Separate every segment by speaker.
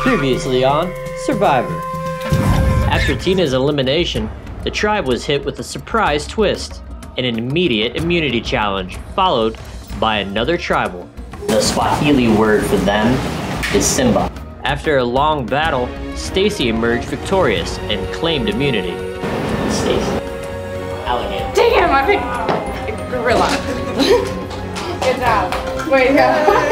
Speaker 1: Previously on Survivor. After Tina's elimination, the tribe was hit with a surprise twist and an immediate immunity challenge, followed by another tribal. The Swahili word for them is Simba. After a long battle, Stacy emerged victorious and claimed immunity. Stacy. Alligator.
Speaker 2: Damn, I picked gorilla. Good job. Way to go.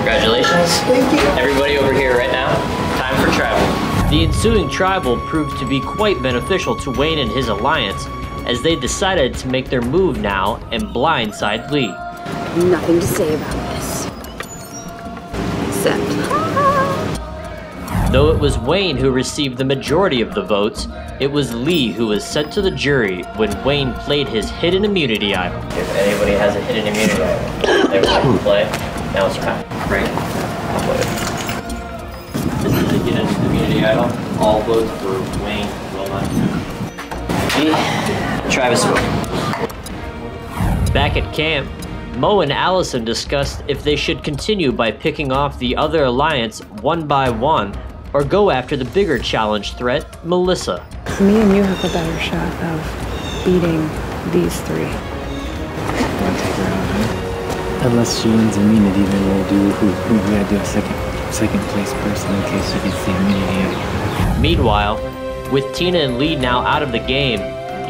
Speaker 1: Congratulations.
Speaker 3: Thank you.
Speaker 1: Everybody over here right now. Time for tribal. The ensuing tribal proved to be quite beneficial to Wayne and his alliance, as they decided to make their move now and blindside Lee.
Speaker 3: Nothing to say about this. Except...
Speaker 1: Though it was Wayne who received the majority of the votes, it was Lee who was sent to the jury when Wayne played his hidden immunity idol. If anybody has a hidden immunity idol they would like to play, now it's time. Right? I'll play it. This is a hidden immunity idol. All votes for Wayne will not count. Travis spoke. Back at camp, Mo and Allison discussed if they should continue by picking off the other alliance one by one, or go after the bigger challenge threat, Melissa.
Speaker 4: Me and you have a better shot of beating these three.
Speaker 5: Wanna take her out, huh? Unless she wins immunity, then we'll do we gotta do a second place person in case she gets the immunity.
Speaker 1: Meanwhile, with Tina and Lee now out of the game,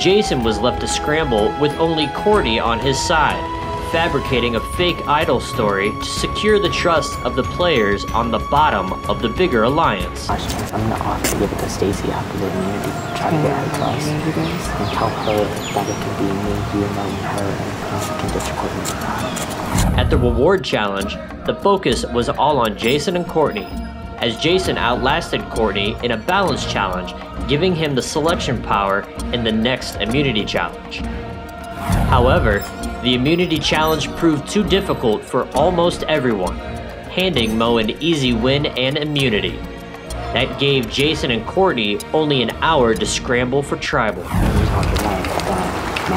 Speaker 1: Jason was left to scramble with only Courtney on his side, fabricating a fake idol story to secure the trust of the players on the bottom of the bigger alliance.
Speaker 6: I'm gonna offer to give it to Stacy after the immunity, try to get her trust, and tell her that it can be me, you, Mo, and her, and we can ditch Courtney.
Speaker 1: At the reward challenge, the focus was all on Jason and Courtney, as Jason outlasted Courtney in a balance challenge, giving him the selection power in the next immunity challenge. However, the immunity challenge proved too difficult for almost everyone, handing Mo an easy win and immunity. That gave Jason and Courtney only an hour to scramble for tribal.
Speaker 6: We talked about Mo,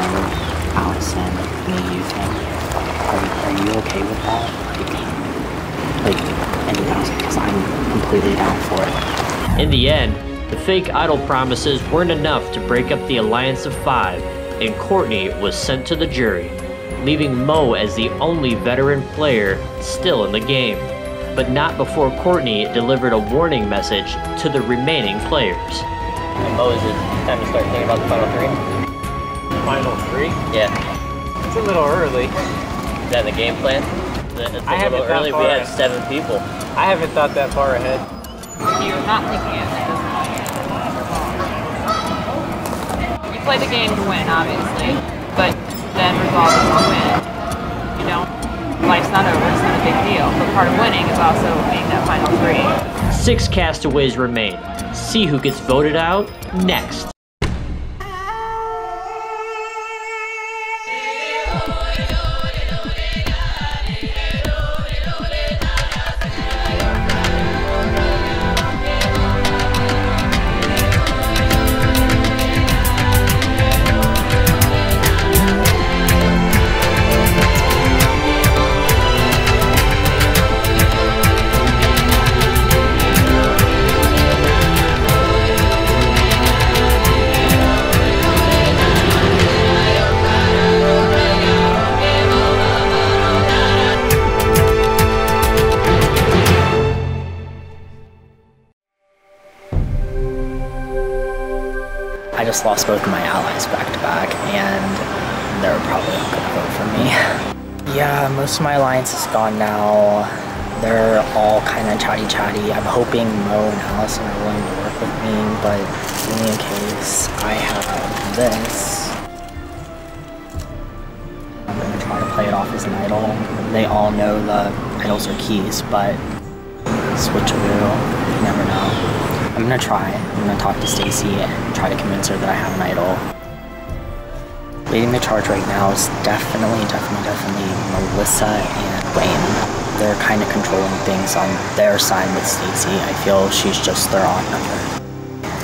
Speaker 6: Allison, me, you, Tim. Are you okay with that? Like anything else? Because I'm completely down for it.
Speaker 1: In the end, the fake idol promises weren't enough to break up the alliance of 5, and Courtney was sent to the jury, leaving Mo as the only veteran player still in the game, but not before Courtney delivered a warning message to the remaining players. And Mo, is it time to start thinking about the final 3?
Speaker 7: Final 3?
Speaker 1: Yeah.
Speaker 7: It's a little early.
Speaker 1: Is that the game plan? It's a little early. We had 7 people.
Speaker 7: I haven't thought that far ahead.
Speaker 2: You're not thinking of it. You play the game to win, obviously, but then resolve is to win. You know, life's not over, it's not a big deal. But part of winning is also being that final 3.
Speaker 1: 6 castaways remain. See who gets voted out next.
Speaker 6: I just lost both of my allies back to back, and they're probably not gonna vote for me. Yeah, most of my alliance is gone now. They're all kind of chatty. I'm hoping Mo and Allison are willing to work with me, but only in case I have this. I'm gonna try to play it off as an idol. They all know the idols are keys, but switcheroo, you never know. I'm gonna try. I'm gonna talk to Stacy and try to convince her that I have an idol. Leading the charge right now is definitely Melissa and Wayne. They're kind of controlling things on their side with Stacy. I feel she's just their odd number.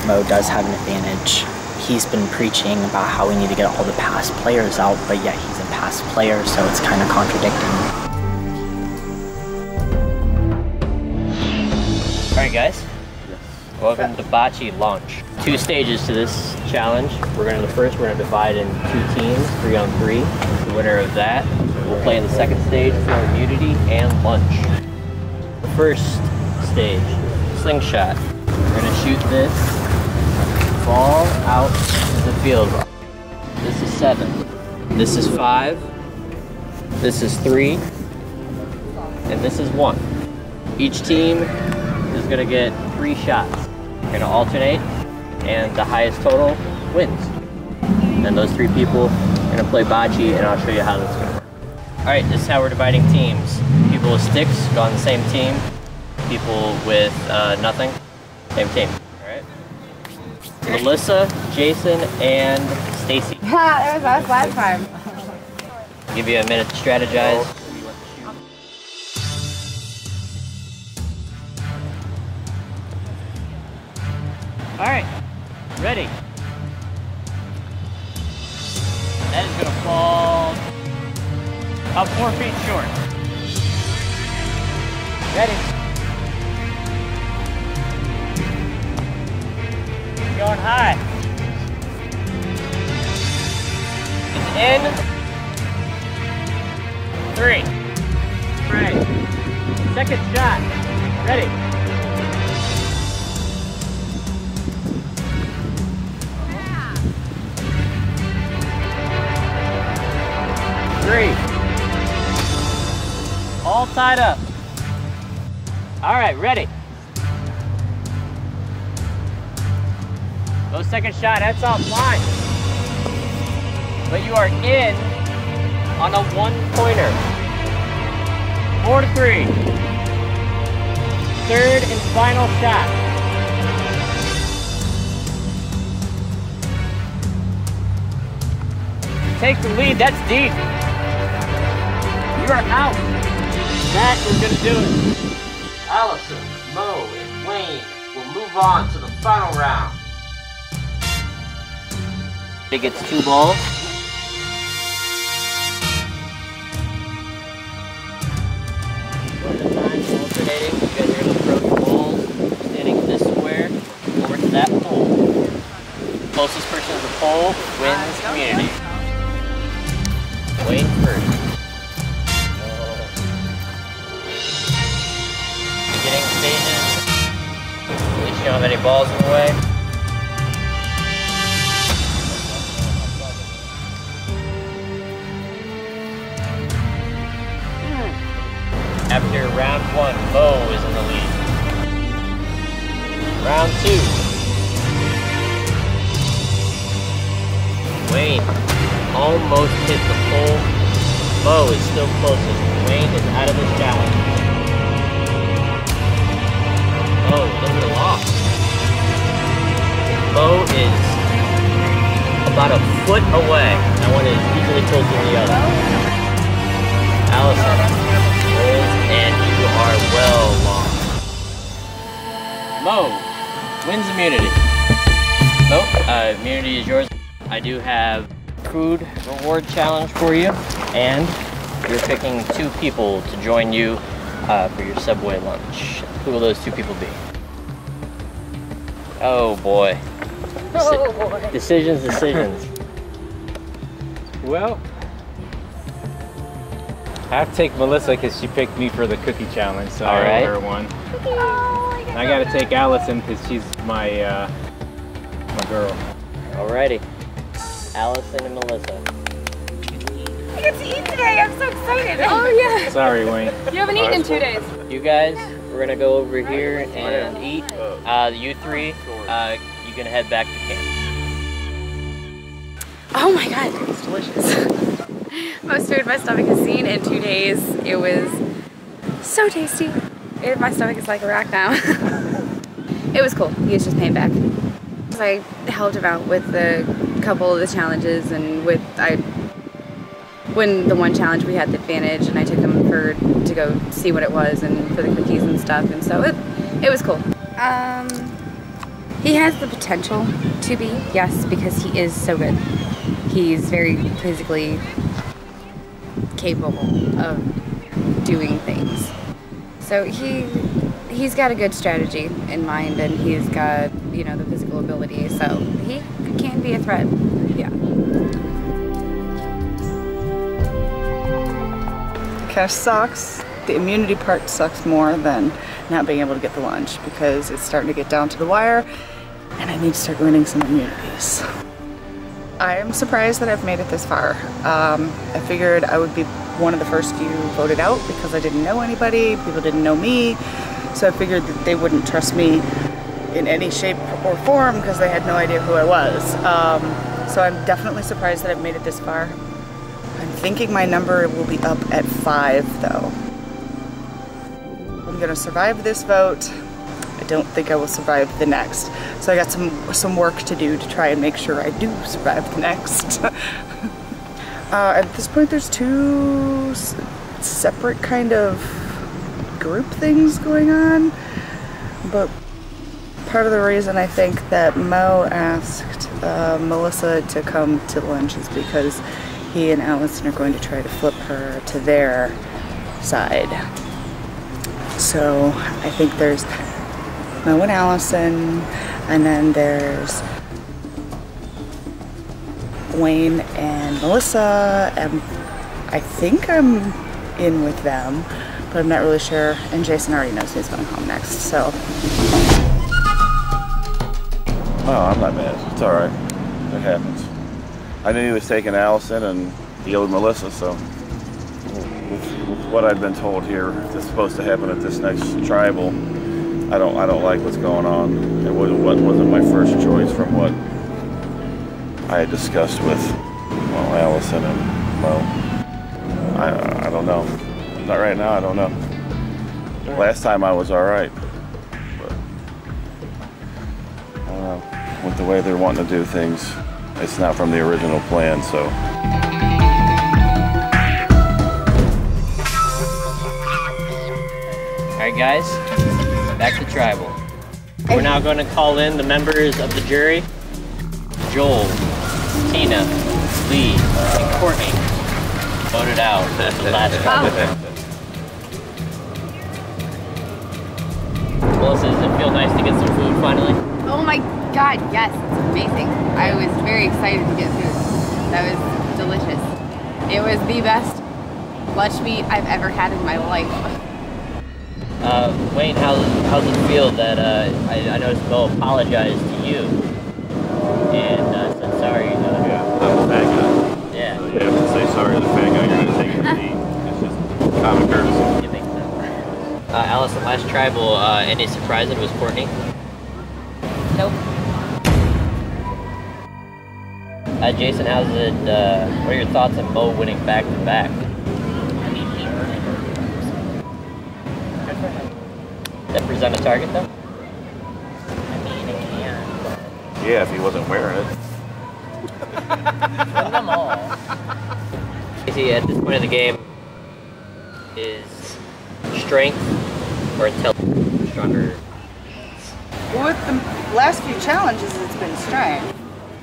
Speaker 6: Mo does have an advantage. He's been preaching about how we need to get all the past players out, but yet he's a past player, so it's kind of contradicting.
Speaker 1: Alright guys, welcome to Bocce Launch. 2 stages to this challenge. We're gonna divide in 2 teams, 3 on 3. The winner of that will play in the second stage for immunity and lunch. The first stage, slingshot. We're gonna shoot this ball out to the field. This is 7. This is 5. This is 3. And this is 1. Each team is gonna get 3 shots. We're gonna alternate, and the highest total wins. And those 3 people are gonna play bocce, and I'll show you how that's gonna work. All right, this is how we're dividing teams. People with sticks go on the same team. People with nothing, same team. All right. Melissa, Jason, and Stacy.
Speaker 3: Ha, it was us last time.
Speaker 1: Give you a minute to strategize. All right, ready. That is gonna fall about 4 feet short. Ready. Keep going high. It's in. 3. Right. Second shot. Ready. All tied up. All right, ready. Go second shot, that's offline. But you are in on a 1-pointer. 4-3. Third and final shot. Take the lead, that's deep. You are out. That is going to do it. Allison, Mo, and Wayne will move on to the final round. He gets 2 balls. One at a time, alternating. You guys are going to throw your balls, standing in this square, over to that pole. Closest person to the pole wins community. Wayne first. Beginning stages. At least you don't have any balls in the way. After round 1, Mo is in the lead. Round 2. Wayne almost hit the pole. Mo is still closest. Wayne is out of this challenge. Oh, look at the loss. Mo is about a foot away. That one is easily closer than the other. Allison rolls, and you are well lost. Mo wins immunity. Mo, immunity is yours. I do have food reward challenge for you, and you're picking 2 people to join you for your Subway lunch. Who will those 2 people be? Oh boy. Decisions.
Speaker 7: Well, I have to take Melissa because she picked me for the cookie challenge, so I owe her one. And I gotta take Allison because she's my girl.
Speaker 1: Alrighty. Allison and Melissa.
Speaker 3: I get to eat today. I'm so excited. Oh yeah.
Speaker 7: Sorry, Wayne.
Speaker 2: You haven't eaten in 2 days.
Speaker 1: You guys, we're gonna go over here and eat. You 3, you can head back to camp.
Speaker 3: Oh my god, it's delicious. Most food my stomach has seen in 2 days. It was so tasty. My stomach is like a rack now. It was cool. He was just paying back. I helped him out with a couple of the challenges, and when the one challenge we had the advantage, and I took him to go see what it was and for the cookies and stuff, and so it was cool. He has the potential to be, yes, because he is so good. He's very physically capable of doing things. So he he's got a good strategy in mind, and he's got, you know, the physical ability, so he can be a threat. Yeah.
Speaker 8: Cash sucks. The immunity part sucks more than not being able to get the lunch, because it's starting to get down to the wire and I need to start winning some immunities. I am surprised that I've made it this far. I figured I would be one of the first few voted out because I didn't know anybody, people didn't know me, so I figured that they wouldn't trust me in any shape or form because they had no idea who I was. So I'm definitely surprised that I've made it this far. I'm thinking my number will be up at 5 though. I'm gonna survive this vote. I don't think I will survive the next. So I got some work to do to try and make sure I do survive the next. At this point there's 2 separate kind of group things going on, but part of the reason I think that Mo asked Melissa to come to lunch is because he and Allison are going to try to flip her to their side. So I think there's Mo and Allison, and then there's Wayne and Melissa, and I think I'm in with them, but I'm not really sure, and Jason already knows he's going home next, so.
Speaker 9: Oh, I'm not mad. It's alright. It happens. I knew he was taking Allison and he owed Melissa, so with what I've been told here that's supposed to happen at this next tribal, I don't like what's going on. It wasn't my first choice from what I had discussed with, well, Allison and Mo. I don't know. Not right now, I don't know. Last time I was alright, but I don't know. With the way they're wanting to do things, it's not from the original plan, so.
Speaker 1: Alright guys, back to tribal. We're now going to call in the members of the jury. Joel, Tina, Lee, and Courtney voted out at the last tribal. Melissa, does it feel nice to get some food finally?
Speaker 3: Oh my God, yes, it's amazing. I was very excited to get food. That was delicious. It was the best lunch meat I've ever had in my life.
Speaker 1: Wayne, how's it feel that I noticed Mo apologized to you and said sorry?
Speaker 9: Yeah, I'm a fat guy.
Speaker 1: Yeah.
Speaker 9: So you have to say sorry to the fat guy, you're going to take it to eat. It's just common courtesy.
Speaker 1: It makes sense. Allison, last tribal, any surprise that it was Courtney?
Speaker 3: Nope.
Speaker 1: Jason, how's it, what are your thoughts on Mo winning back-to-back? That present a target though?
Speaker 9: Yeah, if he wasn't wearing it.
Speaker 1: Win them all. Casey, at this point in the game, is strength or intelligence stronger?
Speaker 8: Well, with the last few challenges, it's been strength.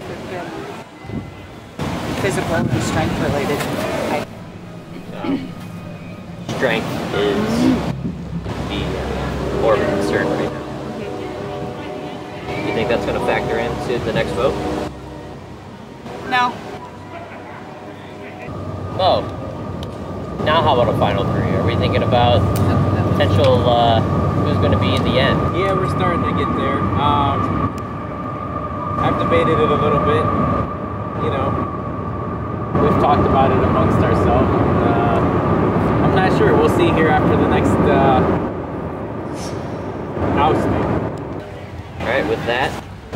Speaker 8: It's been physical and strength related.
Speaker 1: Strength is the more of a concern right now. You think that's going to factor into the next vote?
Speaker 8: No.
Speaker 1: Oh. Now how about a final 3? Are we thinking about potential who's going to be in the end?
Speaker 7: Yeah, we're starting to get there. I've debated it a little bit. You know, we've talked about it amongst ourselves. I'm not sure. We'll see here after the next ousting.
Speaker 1: All right, with that,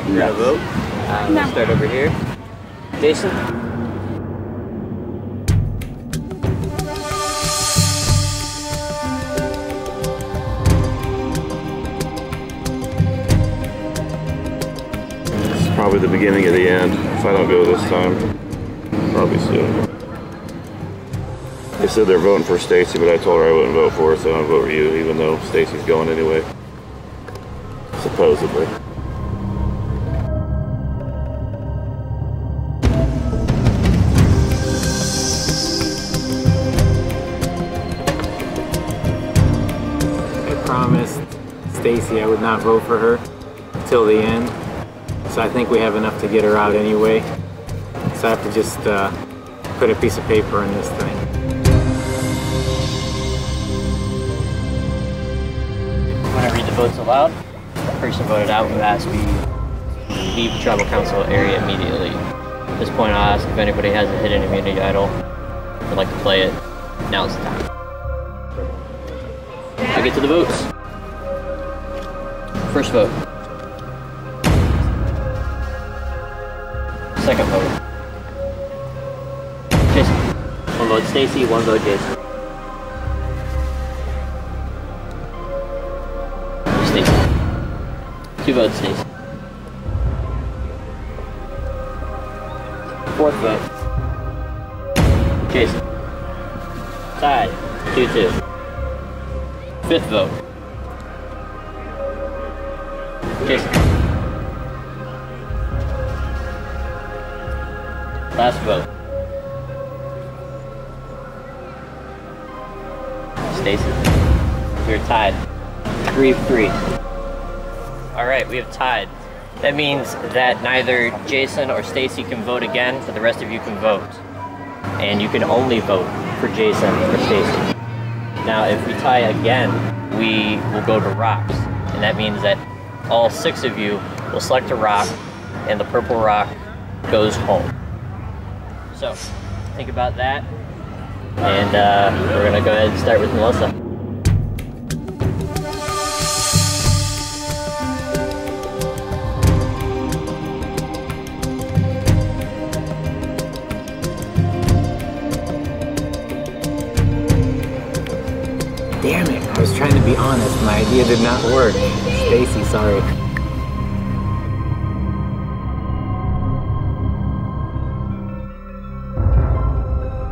Speaker 1: we're going to vote. Let's start over here. Jason?
Speaker 9: Probably the beginning of the end. If I don't go this time, probably soon. They said they're voting for Stacy, but I told her I wouldn't vote for her, so I'll vote for you, even though Stacy's going anyway. Supposedly.
Speaker 7: I promised Stacy, I would not vote for her till the end. So I think we have enough to get her out anyway. So I have to just put a piece of paper in this thing.
Speaker 1: When I read the votes aloud, the person voted out will ask me to leave the tribal council area immediately. At this point, I'll ask if anybody has a hidden immunity idol. If they'd like to play it, now's the time. I get to the votes. First vote. Second vote. Jason. One vote Stacy, one vote Jason. Stacy. Two votes Stacy. Fourth vote. Jason. Tied. 2-2. Fifth vote. Jason. Last vote. Stacy. We're tied. 3-3. Alright, we have tied. That means that neither Jason or Stacy can vote again, but the rest of you can vote. And you can only vote for Jason or Stacy. Now, if we tie again, we will go to rocks. And that means that all 6 of you will select a rock, and the purple rock goes home. So, think about that. And we're gonna go ahead and start with Melissa.
Speaker 7: Damn it, I was trying to be honest. My idea did not work. Stacy, sorry.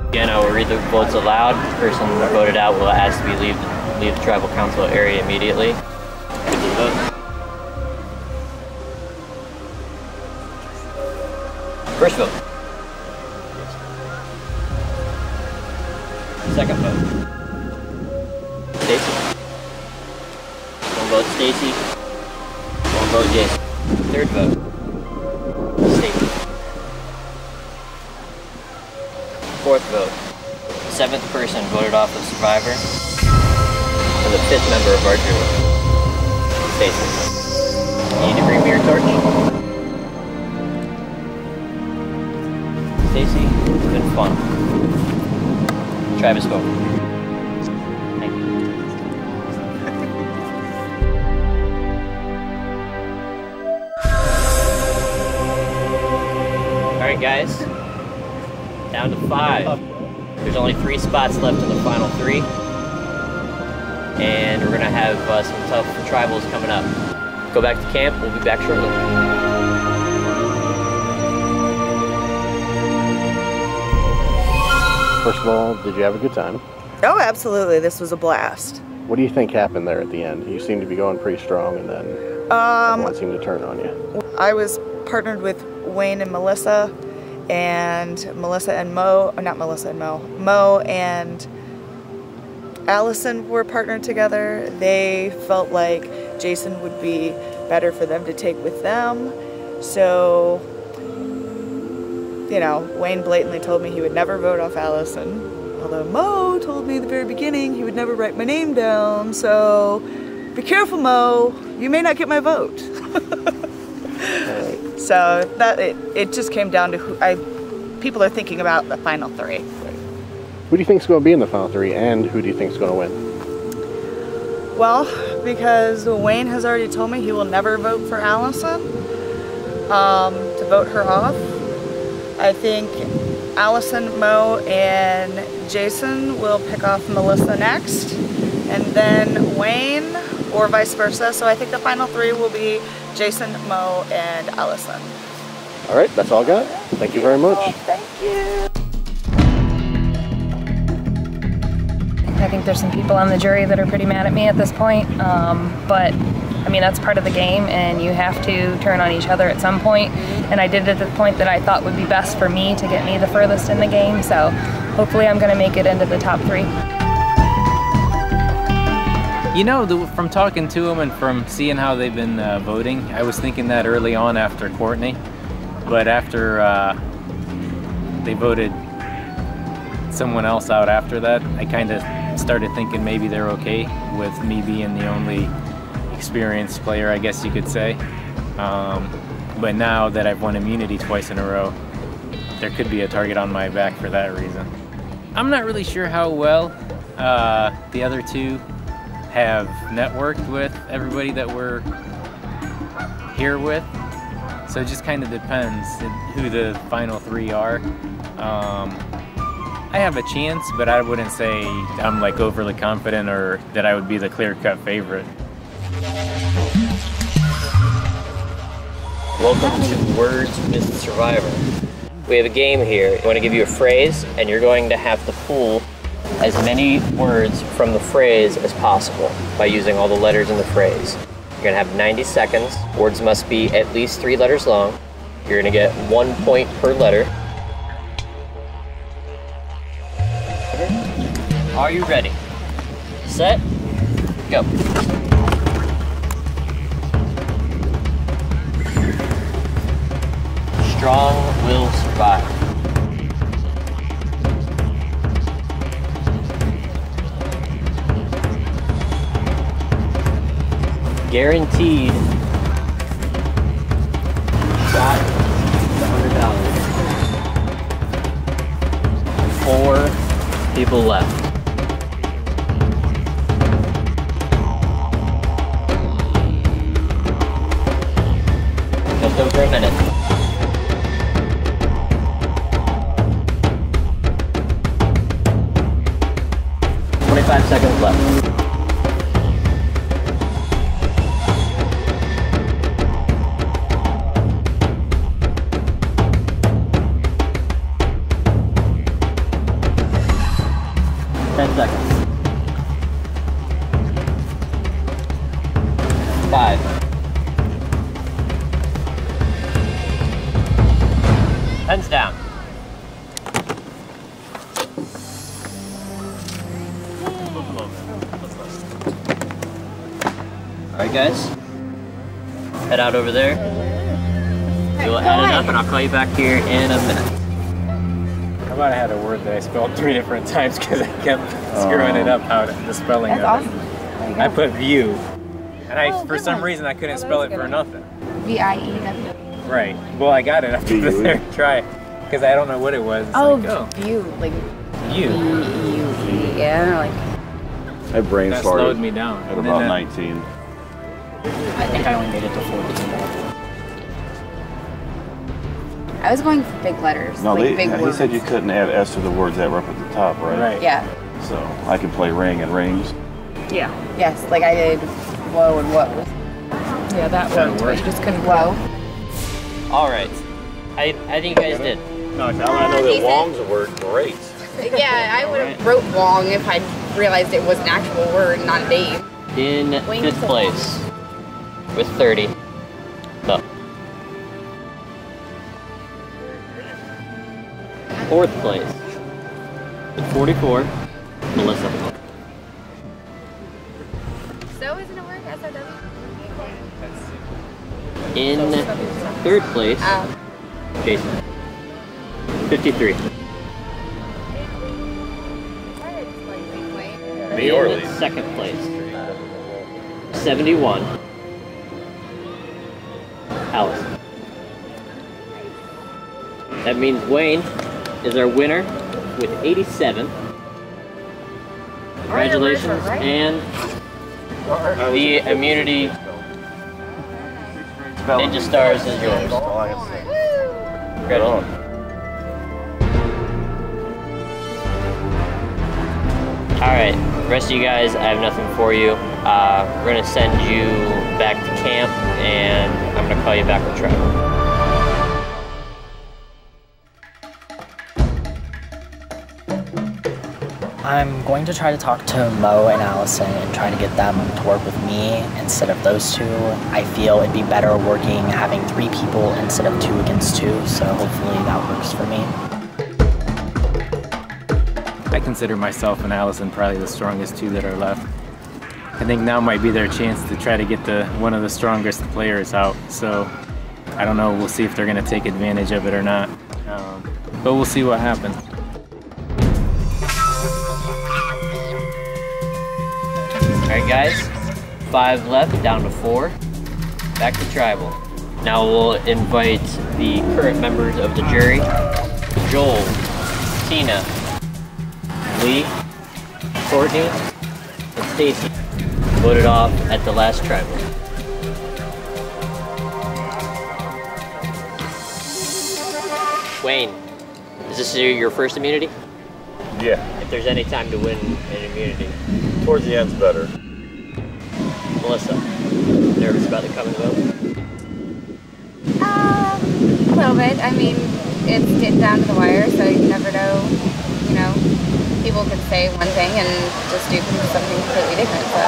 Speaker 1: Again, I will read the votes aloud. The person who voted out will ask to be leave the tribal council area immediately. Get to the vote. First vote. Second vote. Stacy. One vote Stacy. One vote Jason. Third vote. Stacy. Fourth vote. 7th person voted off of Survivor. And the 5th member of our jury. Stacy. You need to bring me your torch. Stacy, it's been fun. Travis, vote. Thank you. Alright guys, down to 5. There's only 3 spots left in the final 3. And we're gonna have some tough tribals coming up. Go back to camp, we'll be back shortly.
Speaker 10: First of all, did you have a good time?
Speaker 8: Oh, absolutely. This was a blast.
Speaker 10: What do you think happened there at the end? You seemed to be going pretty strong, and then everyone seemed to turn on you.
Speaker 8: I was partnered with Wayne and Melissa, and Melissa and Mo, not Melissa and Mo and Allison were partnered together. They felt like Jason would be better for them to take with them. So, you know, Wayne blatantly told me he would never vote off Allison. Although Mo told me at the very beginning he would never write my name down. So, be careful, Mo. You may not get my vote. So that it just came down to who people are thinking about the final 3.
Speaker 10: Who do you think is going to be in the final 3, and who do you think is going to win?
Speaker 8: Well, because Wayne has already told me he will never vote for Allison to vote her off. I think Allison, Mo, and Jason will pick off Melissa next, and then Wayne, or vice versa. So I think the final 3 will be Jason, Mo, and Allison.
Speaker 10: All right, that's all I got. Thank you very much.
Speaker 8: Thank you.
Speaker 11: I think there's some people on the jury that are pretty mad at me at this point, but I mean, that's part of the game, and you have to turn on each other at some point. And I did it at the point that I thought would be best for me to get me the furthest in the game, so hopefully I'm going to make it into the top 3.
Speaker 7: You know, from talking to them and from seeing how they've been voting, I was thinking that early on after Courtney, but after they voted someone else out after that, I kind of started thinking maybe they're okay with me being the only experienced player, I guess you could say. But now that I've won immunity twice in a row, there could be a target on my back for that reason. I'm not really sure how well the other two have networked with everybody that we're here with. So it just kind of depends who the final three are. I have a chance, but I wouldn't say I'm like overly confident or that I would be the clear-cut favorite.
Speaker 1: Welcome to Words with Survivor. We have a game here. I want to give you a phrase, and you're going to have to pull as many words from the phrase as possible by using all the letters in the phrase. You're going to have 90 seconds. Words must be at least 3 letters long. You're going to get 1 point per letter. Are you ready? Set, go. Strong will survive. Guaranteed shot $100. 4 people left. Just over a minute. 25 seconds left. Seconds. 5. 10's down. Alright guys, head out over there. We'll add it up and I'll call you back here in a minute.
Speaker 7: How about I had a word that I spelled 3 different times because I kept screwing it up, the spelling of it.
Speaker 3: Awesome.
Speaker 7: I put view, and for some reason I couldn't spell it for nothing.
Speaker 3: V-I-E-W.
Speaker 7: Right. Well, I got it after the third try because I don't know what it was. It's
Speaker 3: view, like
Speaker 7: you.
Speaker 3: V-U-E, yeah, like.
Speaker 9: My brain
Speaker 7: that
Speaker 9: started
Speaker 7: slowed me down
Speaker 9: at about 19.
Speaker 6: I think I only made it to 14.
Speaker 3: I was going for big letters,
Speaker 9: No,
Speaker 3: like big words.
Speaker 9: he said you couldn't add S to the words that were up at the top, right?
Speaker 7: Right.
Speaker 3: Yeah.
Speaker 9: So I can play ring and rings.
Speaker 11: Yeah.
Speaker 3: Yes, like I did whoa and whoa.
Speaker 11: Yeah, that worked, but you just couldn't
Speaker 3: whoa.
Speaker 1: Alright. I think you guys did.
Speaker 9: No, now I know that Wong's a word. Great.
Speaker 3: Yeah, I would have wrote Wong if I realized it was an actual word, not a name.
Speaker 1: In 5th place with 30. No. 4th place with 44. Melissa.
Speaker 3: So isn't it word? S-O-W?
Speaker 1: In 3rd place, Jason. 53. In 2nd place, 71. Alice. That means Wayne is our winner with 87. Congratulations, and the immunity Ninja Stars is yours. Congratulations. Alright, rest of you guys, I have nothing for you. We're going to send you back to camp, and I'm going to call you back with Trevor.
Speaker 6: I'm going to try to talk to Mo and Allison and try to get them to work with me instead of those two. I feel it'd be better working, having 3 people instead of 2 against 2, so hopefully that works for me.
Speaker 7: I consider myself and Allison probably the strongest 2 that are left. I think now might be their chance to try to get one of the strongest players out. So I don't know, we'll see if they're gonna take advantage of it or not. But we'll see what happens.
Speaker 1: All right, guys, 5 left, down to 4. Back to tribal. Now we'll invite the current members of the jury: Joel, Tina, Lee, Courtney, and Stacy. Voted off at the last tribal. Wayne, is this your first immunity?
Speaker 9: Yeah.
Speaker 1: If there's any time to win an immunity.
Speaker 9: Towards the end's better.
Speaker 1: Melissa, nervous about the coming vote?
Speaker 3: A little bit. I mean, it's getting down to the wire, so you never know, you know, people can say one thing and just do something completely different, so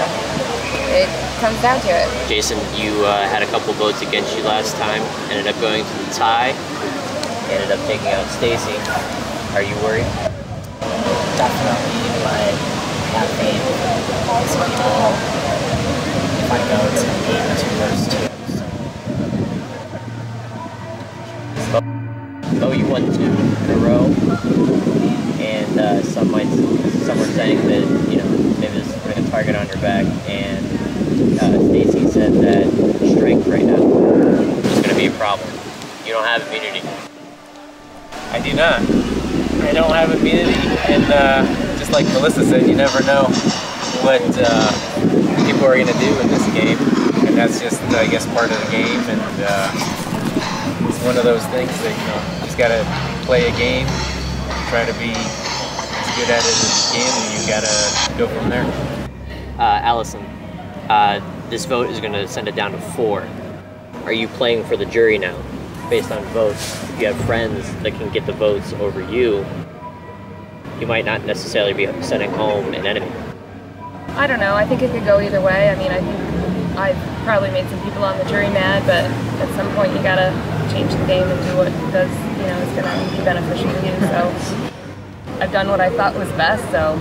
Speaker 3: it comes down to it.
Speaker 1: Jason, you had a couple votes against you last time, ended up going to the tie, ended up taking out Stacy. Are you worried?
Speaker 6: Definitely, but I have faith in all these people. If I go, it's going to be between those two.
Speaker 1: So you won 2 in a row, and some were saying that, you know, maybe this is putting a target on your back, and Stacy said that strength right now is going to be a problem. You don't have immunity.
Speaker 7: I do not. I don't have immunity, and just like Melissa said, you never know what people are going to do in this game, and that's just, I guess, part of the game, and it's one of those things that, you know, you just got to play a game, try to be as good at it as you can, and you got to go from there.
Speaker 1: Allison, this vote is going to send it down to 4. Are you playing for the jury now, based on votes? If you have friends that can get the votes over you, you might not necessarily be sending home an enemy.
Speaker 11: I don't know. I think it could go either way. I mean, I think I've probably made some people on the jury mad, but at some point you gotta change the game and do what does, you know, is gonna be beneficial to you. So I've done what I thought was best, so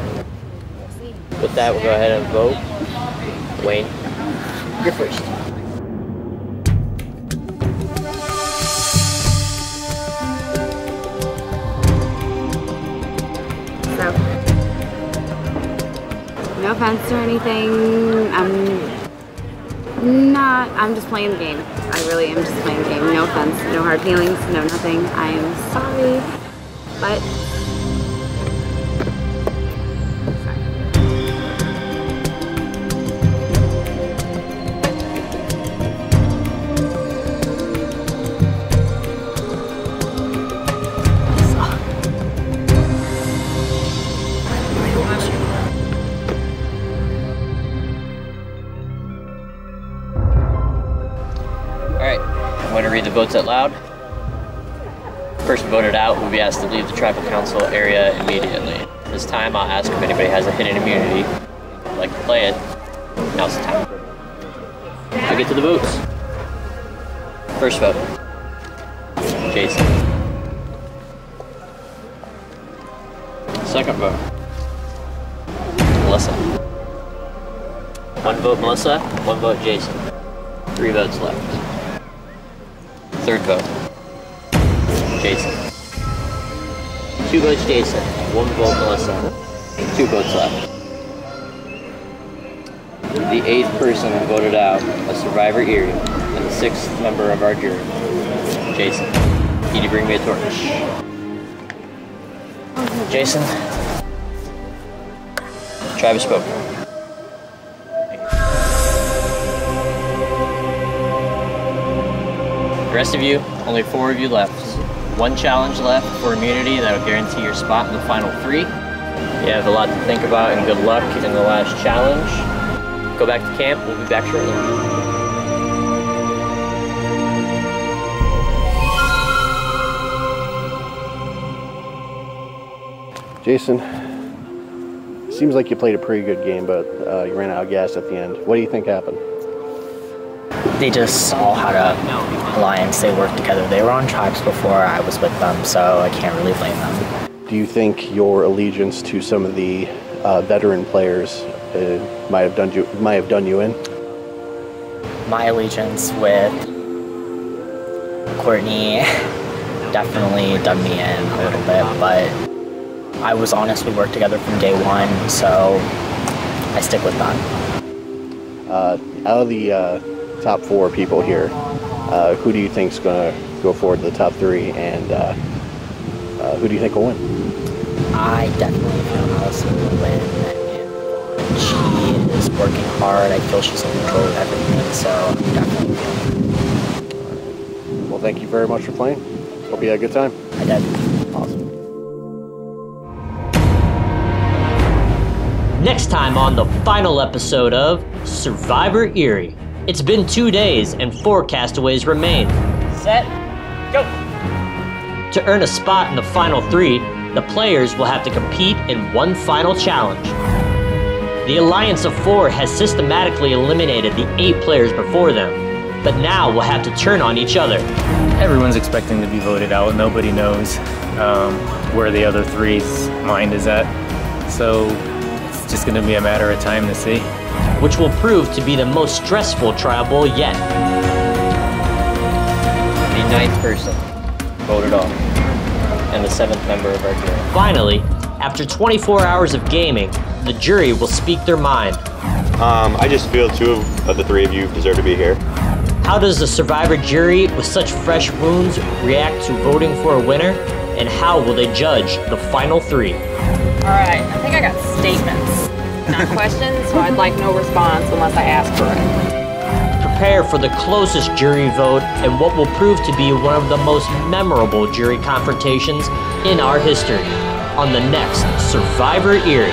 Speaker 11: we'll see.
Speaker 1: With that, we'll go ahead and vote. Wayne, you're first.
Speaker 3: So, no offense or anything, I'm just playing the game. I really am just playing the game. No offense, no hard feelings, no nothing. I am sorry, but
Speaker 1: I'm going to read the votes out loud. Person voted out will be asked to leave the tribal council area immediately. This time I'll ask if anybody has a hidden immunity. If you'd like to play it, now's the time. I'll get to the votes. First vote, Jason. Second vote, Melissa. 1 vote Melissa, 1 vote Jason. 3 votes left. Third vote, Jason. 2 votes Jason, 1 vote Melissa. 2 votes left. The 8th person voted out, a survivor Erie, and the 6th member of our jury, Jason. Can you bring me a torch? Jason, tribe has spoken. The rest of you, only 4 of you left. 1 challenge left for immunity that will guarantee your spot in the final 3. You have a lot to think about, and good luck in the last challenge. Go back to camp, we'll be back shortly.
Speaker 10: Jason, seems like you played a pretty good game, but you ran out of gas at the end. What do you think happened?
Speaker 6: They just saw how to alliance, they worked together. They were on tribes before I was with them, so I can't really blame them.
Speaker 10: Do you think your allegiance to some of the veteran players might have done you in?
Speaker 6: My allegiance with Courtney definitely done me in a little bit, but I was honest, we worked together from day one, so I stick with that.
Speaker 10: Out of the top 4 people here, who do you think's going to go forward to the top 3, and who do you think will win?
Speaker 6: I definitely feel Allison will win. She is working hard. I feel she's in control of everything, so I'm definitely feeling it.
Speaker 10: Well, thank you very much for playing. Hope you had a good time.
Speaker 6: I did.
Speaker 10: Awesome.
Speaker 1: Next time on the final episode of Survivor Erie. It's been 2 days and 4 castaways remain.
Speaker 6: Set, go!
Speaker 1: To earn a spot in the final 3, the players will have to compete in one final challenge. The Alliance of 4 has systematically eliminated the 8 players before them, but now will have to turn on each other.
Speaker 7: Everyone's expecting to be voted out. Nobody knows where the other 3's mind is at. So it's just going to be a matter of time to see.
Speaker 1: Which will prove to be the most stressful trial bowl yet.
Speaker 12: The 9th person voted off, and the 7th member of our jury.
Speaker 1: Finally, after 24 hours of gaming, the jury will speak their mind.
Speaker 13: I just feel 2 of the 3 of you deserve to be here.
Speaker 1: How does the Survivor jury with such fresh wounds react to voting for a winner? And how will they judge the final 3?
Speaker 2: Alright, I think I got statements, not questions, so I'd like no response unless I ask for it.
Speaker 1: Prepare for the closest jury vote and what will prove to be one of the most memorable jury confrontations in our history on the next Survivor Erie.